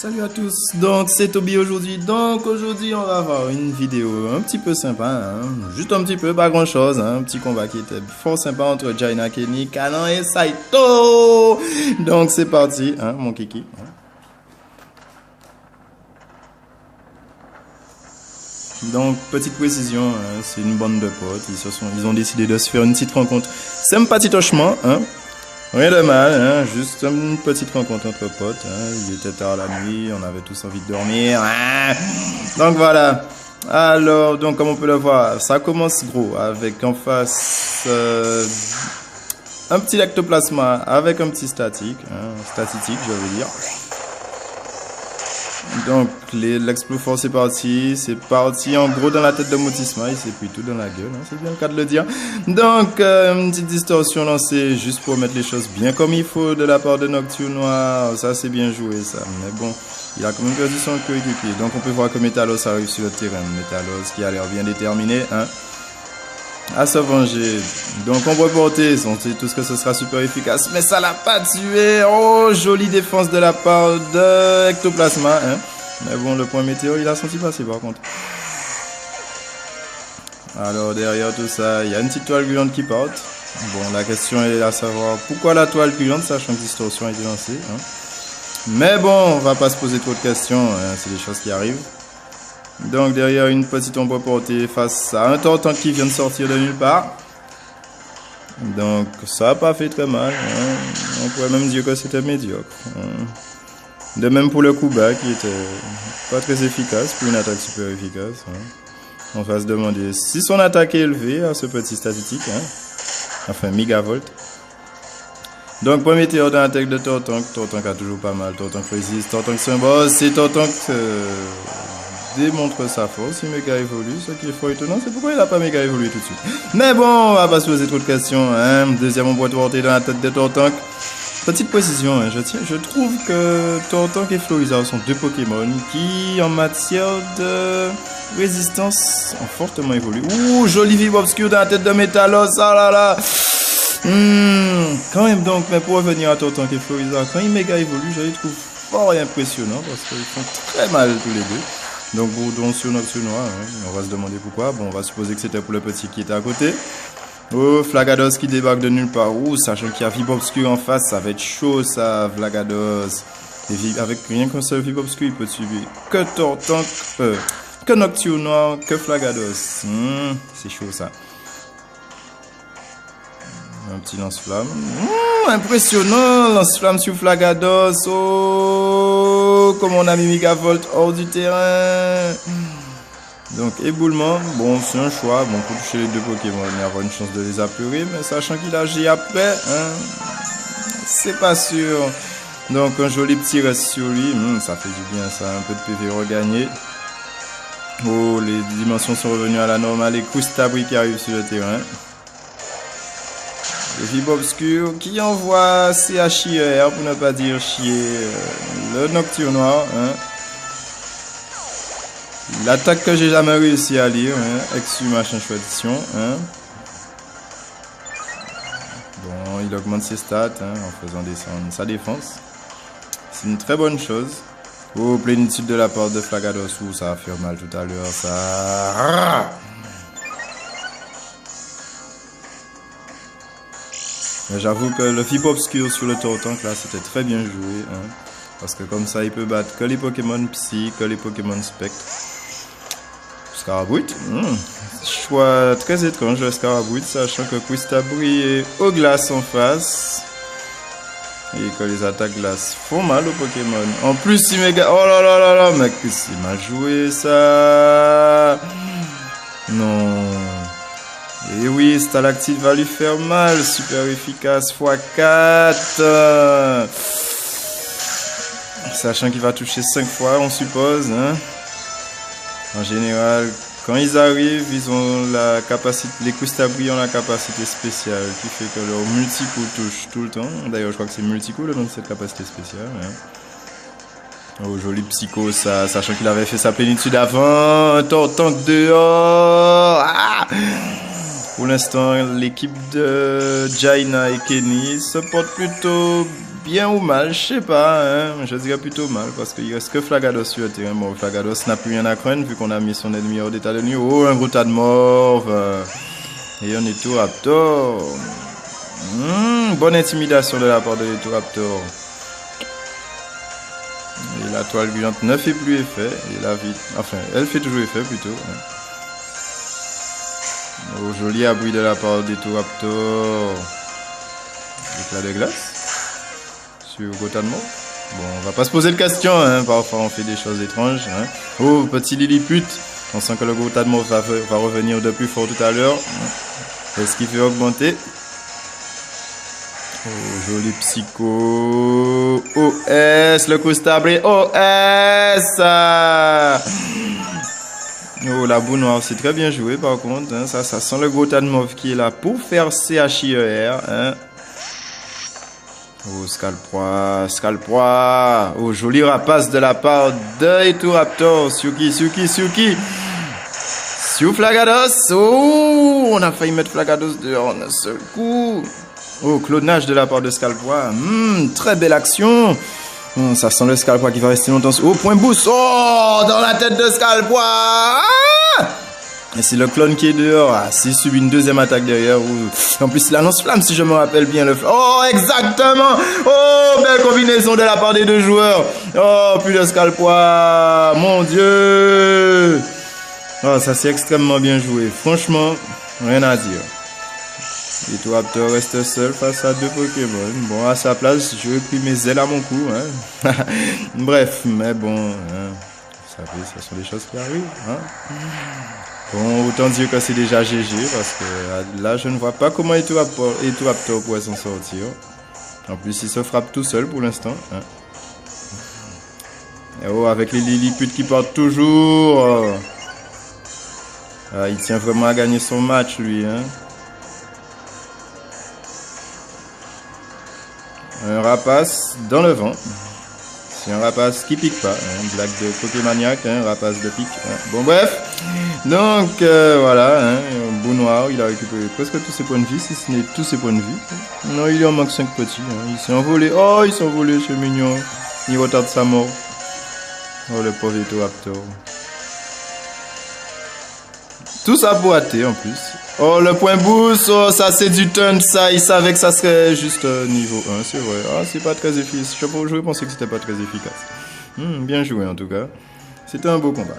Salut à tous, donc c'est Toby aujourd'hui. Donc aujourd'hui on va avoir une vidéo un petit peu sympa, hein? Juste un petit peu, pas grand chose, hein? Un petit combat qui était fort sympa entre Jaina Kenny, Kanan et Saito. Donc c'est parti, hein, mon kiki. Donc petite précision, hein, c'est une bande de potes, ils ont décidé de se faire une petite rencontre sympathiquement, hein? Rien de mal, hein, juste une petite rencontre entre potes. Hein, il était tard la nuit, on avait tous envie de dormir. Hein. Donc voilà. Alors, donc comme on peut le voir, ça commence gros avec en face un petit ectoplasma avec un petit statique, hein, statique je veux dire. Donc l'explosion c'est parti en gros dans la tête de Motisma, il s'est pris tout dans la gueule, hein, c'est bien le cas de le dire. Donc une petite distorsion lancée juste pour mettre les choses bien comme il faut de la part de Nocturne Noir, ça c'est bien joué ça, mais bon, il a quand même perdu son coéquipier. Donc on peut voir que Metalos arrive sur le terrain, Metalos qui a l'air bien déterminé, hein, à se venger. Donc on peut porter, on sait tous que ce sera super efficace, mais ça l'a pas tué. Oh, jolie défense de la part de Ectoplasma, hein. Mais bon, le point météo, il a senti passer par contre. Alors derrière tout ça, il y a une petite toile gluante qui porte. Bon, la question est à savoir pourquoi la toile gluante, sachant que distorsion a été lancée, hein. Mais bon, on va pas se poser trop de questions, hein, c'est des choses qui arrivent. Donc derrière une petite ombre portée face à un Tortank qui vient de sortir de nulle part. Donc ça n'a pas fait très mal, hein. On pourrait même dire que c'était médiocre, hein. De même pour le coup bas qui était pas très efficace pour une attaque super efficace, hein. On va se demander si son attaque est élevée à ce petit statistique, hein. Enfin mégavolt. Donc premier tir dans l'attaque de Tortank. Tortank a toujours pas mal, Tortank résiste, Tortank c'est un boss, et Tortank démontre sa force, il méga évolue, ce qui est fort étonnant, c'est pourquoi il n'a pas méga évolué tout de suite. Mais bon, on va pas se poser trop de questions, hein. Deuxième ombre portée dans la tête de Tortank. Petite précision, hein, je trouve que Tortank et Florizarre sont deux Pokémon qui, en matière de résistance, ont fortement évolué. Ouh, joli vibe obscur dans la tête de Metalos, ah là là. Quand même donc, mais pour revenir à Tortank et Florizarre, quand ils méga évoluent, je les trouve fort et impressionnants parce qu'ils font très mal tous les deux. Donc Bourdon sur Nocturne Noir, hein, on va se demander pourquoi. Bon, on va supposer que c'était pour le petit qui était à côté. Oh, Flagados qui débarque de nulle part. Ouh, sachant qu'il y a Vibe Obscur en face, ça va être chaud ça, Flagados. Et avec rien qu'un seul Vibe Obscur, il peut tuer que Tortank, que Nocturne Noir, que Flagados. C'est chaud ça. Un petit lance-flamme. Impressionnant, lance-flamme sur Flagados. Oh, comme on a mis Megavolt hors du terrain. Donc éboulement, bon c'est un choix, bon pour toucher les deux Pokémon, il y avoir une chance de les apurer, mais sachant qu'il agit après, hein, c'est pas sûr. Donc un joli petit reste sur lui, ça fait du bien ça, un peu de PV regagné. Oh, les dimensions sont revenues à la normale, et Koustabri qui arrive sur le terrain. Le Vibe Obscur qui envoie CHIR, pour ne pas dire chier, le Nocturne Noir, hein. L'attaque que j'ai jamais réussi à lire, hein, Exu machin choisition, hein. Bon, il augmente ses stats, hein, en faisant descendre sa défense. C'est une très bonne chose. Oh, plénitude de la part de Flagados, où ça va faire mal tout à l'heure, ça. Mais j'avoue que le Vibe Obscur sur le Tortank là, c'était très bien joué, hein, parce que comme ça, il peut battre que les Pokémon Psy, que les Pokémon Spectre. Scarabouit, choix très étrange de Scarabouit, sachant que Koustabri est au glace en face et que les attaques glace font mal aux Pokémon. En plus, il méga. Oh là là là là, mec, c'est mal joué ça. Non. Et oui, Stalactite va lui faire mal, super efficace, x4. Sachant qu'il va toucher 5 fois, on suppose, hein. En général, quand ils arrivent, ils ont la capacité, les Koustabri ont la capacité spéciale qui fait que leur multi-coup touche tout le temps. D'ailleurs, je crois que c'est multi-coup le nom de cette capacité spéciale, hein. Oh, joli psycho, ça, sachant qu'il avait fait sa plénitude avant. Un Tortank dehors. Ah, pour l'instant, l'équipe de Jaina et Kenny se porte plutôt bien ou mal, je sais pas, hein, je dirais plutôt mal, parce qu'il reste que Flagados sur le terrain. Bon, Flagados n'a plus rien à craindre, vu qu'on a mis son ennemi hors d'état de nuit. Oh, un gros tas de morts, et un Etoraptor. Bonne intimidation de la part de l'Etoraptor. Et la toile gluante ne fait plus effet, et la vie, enfin, elle fait toujours effet plutôt. Hein. Oh, joli abri de la part d'Etoraptor. Éclat de glace sur Gotham. Bon, on va pas se poser de questions, hein. Parfois on fait des choses étranges. Hein. Oh, petit Lilliput. On sent que le Gotham va revenir de plus fort tout à l'heure. Est-ce qu'il fait augmenter? Oh, joli Psycho. OS, le Coustabré. OS. Oh, la boue noire, c'est très bien joué par contre. Hein. Ça sent le Gotham qui est là pour faire CHIER. Hein. Oh, Scalproie. Oh, joli rapace de la part de Etoraptor. Suki. Flagados. Oh, on a failli mettre Flagados dehors en un seul coup. Oh, clonage de la part de Scalproie. Très belle action. Ça sent le Scalproie qui va rester longtemps. Oh, point boost. Oh, dans la tête de Scalproie. Ah! Et c'est le clone qui est dehors. Ah, s'il subit une deuxième attaque derrière. En plus, il lance flamme, si je me rappelle bien. Oh, exactement. Oh, belle combinaison de la part des deux joueurs. Oh, puis le Scalproie. Mon Dieu. Oh, ça c'est extrêmement bien joué. Franchement, rien à dire. Etoraptor reste seul face à deux Pokémon. Bon, à sa place, je vais pris mes ailes à mon cou. Hein. Bref, mais bon. Hein. Vous savez, ce sont des choses qui arrivent. Hein. Bon, autant dire que c'est déjà GG, parce que là, je ne vois pas comment Etoraptor pourrait s'en sortir. En plus, il se frappe tout seul pour l'instant. Hein. Et oh, avec les Lilliput qui portent toujours. Il tient vraiment à gagner son match, lui. Hein. Un rapace dans le vent. C'est un rapace qui pique pas. Hein. Blague de Pokémaniac, hein, rapace de pique. Hein. Bon, bref. Donc, voilà. Hein. Bout noir, il a récupéré presque tous ses points de vie, si ce n'est tous ses points de vie. Non, il en manque 5 petits. Hein. Il s'est envolé. Oh, il s'est envolé, c'est mignon. Il retarde sa mort. Oh, le pauvre Etoraptor. Tout ça boité en plus. Oh, le point boost, oh, ça c'est du taunt, ça. Il savait que ça serait juste niveau 1, c'est vrai. Ah, c'est pas très efficace. Je pensais que c'était pas très efficace. Bien joué en tout cas. C'était un beau combat.